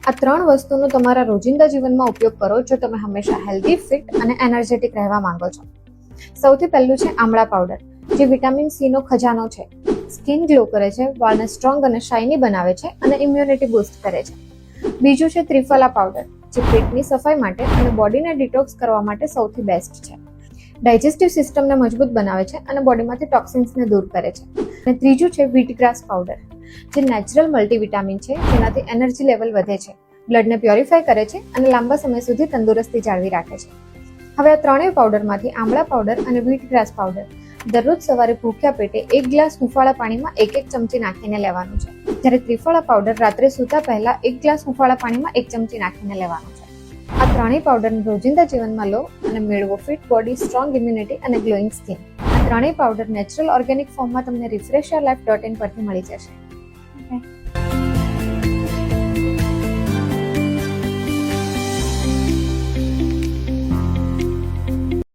આ 3 વસ્તુનો તમારા રોજિંદા જીવનમાં ઉપયોગ કરો જો તમે હંમેશા હેલ્ધી, ફિટ અને એનર્જેટિક રહેવા માંગો છો. સૌથી પહેલું છે આમળા પાવડર, જે વિટામિન સી નો ખજાનો છે. સ્કિન ગ્લો કરે છે, વાળને સ્ટ્રોંગ અને શાઇની બનાવે છે અને ઇમ્યુનિટી બૂસ્ટ કરે છે. બીજું છે ત્રિફલા પાવડર, જે પેટની સફાઈ માટે અને બોડીને ડિટોક્સ કરવા માટે સૌથી બેસ્ટ છે. ડાયજેસ્ટિવ સિસ્ટમને મજબૂત બનાવે છે અને બોડીમાંથી ટોક્સિન્સને દૂર કરે છે. અને ત્રીજું છે વ્હીટગ્રાસ પાવડર, જે નેચરલ મલ્ટીવિટામિન છે, જેનાથી એનર્જી લેવલ વધે છે, બ્લડને પ્યોરિફાય કરે છે અને લાંબા સમય સુધી તંદુરસ્તી જાળવી રાખે છે. હવે આ ત્રણેય પાવડરમાંથી આમળા પાવડર અને વ્હીટગ્રાસ પાવડર દરરોજ સવારે ભૂખ્યા પેટે 1 ગ્લાસ હૂંફાળા પાણીમાં 1 ચમચી નાખીને લેવાનું છે. જ્યારે ત્રિફળા પાવડર રાત્રે સૂતા પહેલા 1 ગ્લાસ હૂંફાળા પાણીમાં 1 ચમચી નાખીને લેવાનું છે. આ ત્રણેય પાવડરને રોજિંદા જીવનમાં લો અને મેળવો ફિટ બોડી, સ્ટ્રોંગ ઇમ્યુનિટી અને ગ્લોઈંગ સ્કિન. આ ત્રણેય પાવડર નેચરલ ઓર્ગેનિક ફોર્મમાં તમને refresherlife.in પરથી મળી જશે.